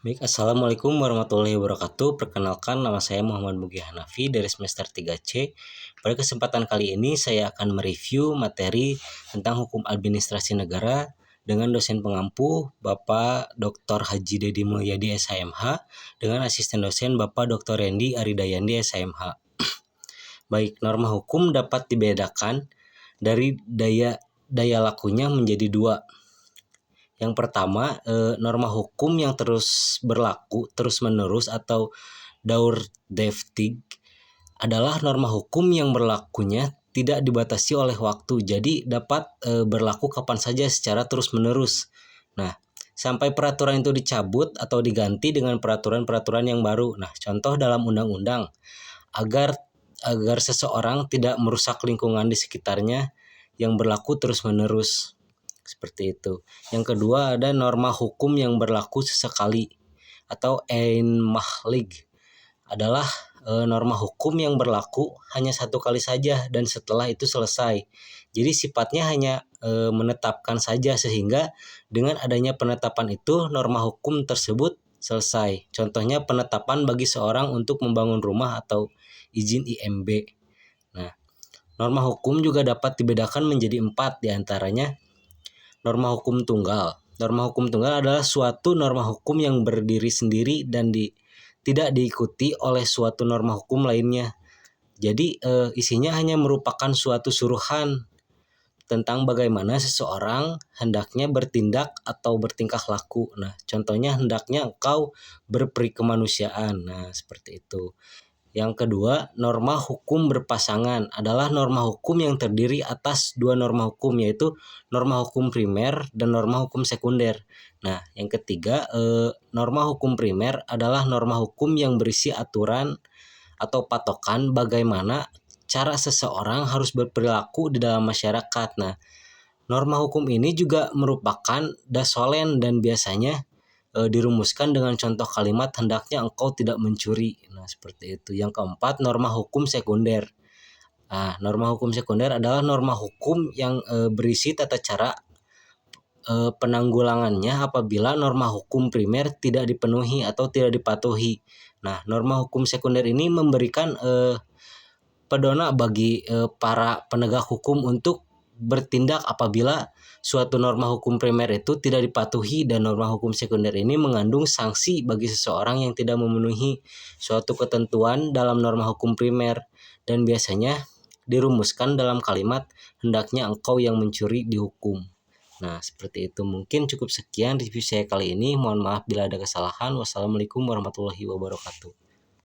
Baik, Assalamualaikum warahmatullahi wabarakatuh. Perkenalkan, nama saya Muhammad Mugi Hanafi dari semester 3C. Pada kesempatan kali ini saya akan mereview materi tentang hukum administrasi negara dengan dosen pengampu Bapak Dr. Haji Dedi Mulyadi SHMH dengan asisten dosen Bapak Dr. Randy Aridayandi SHMH. Baik, norma hukum dapat dibedakan dari daya lakunya menjadi dua. Yang pertama, norma hukum yang terus berlaku terus-menerus atau dauerhaftig adalah norma hukum yang berlakunya tidak dibatasi oleh waktu, jadi dapat berlaku kapan saja secara terus-menerus. Nah, sampai peraturan itu dicabut atau diganti dengan peraturan-peraturan yang baru. Nah, contoh dalam undang-undang, agar seseorang tidak merusak lingkungan di sekitarnya yang berlaku terus-menerus. Seperti itu. Yang kedua, ada norma hukum yang berlaku sesekali atau einmalig adalah norma hukum yang berlaku hanya satu kali saja dan setelah itu selesai. Jadi sifatnya hanya menetapkan saja, sehingga dengan adanya penetapan itu norma hukum tersebut selesai. Contohnya penetapan bagi seorang untuk membangun rumah atau izin IMB. Nah, norma hukum juga dapat dibedakan menjadi 4, diantaranya norma hukum tunggal. Norma hukum tunggal adalah suatu norma hukum yang berdiri sendiri dan tidak diikuti oleh suatu norma hukum lainnya. Jadi isinya hanya merupakan suatu suruhan tentang bagaimana seseorang hendaknya bertindak atau bertingkah laku. Nah, contohnya hendaknya engkau berperi kemanusiaan. Nah, seperti itu. Yang kedua, norma hukum berpasangan adalah norma hukum yang terdiri atas dua norma hukum, yaitu norma hukum primer dan norma hukum sekunder. Nah, yang ketiga, norma hukum primer adalah norma hukum yang berisi aturan atau patokan bagaimana cara seseorang harus berperilaku di dalam masyarakat. Nah, norma hukum ini juga merupakan dasolen dan biasanya dirumuskan dengan contoh kalimat hendaknya engkau tidak mencuri. Nah, seperti itu. Yang keempat, norma hukum sekunder. Nah, norma hukum sekunder adalah norma hukum yang berisi tata cara penanggulangannya apabila norma hukum primer tidak dipenuhi atau tidak dipatuhi. Nah, norma hukum sekunder ini memberikan pedona bagi para penegak hukum untuk bertindak apabila suatu norma hukum primer itu tidak dipatuhi, dan norma hukum sekunder ini mengandung sanksi bagi seseorang yang tidak memenuhi suatu ketentuan dalam norma hukum primer, dan biasanya dirumuskan dalam kalimat hendaknya engkau yang mencuri dihukum. Nah, seperti itu. Mungkin cukup sekian review saya kali ini. Mohon maaf bila ada kesalahan. Wassalamualaikum warahmatullahi wabarakatuh.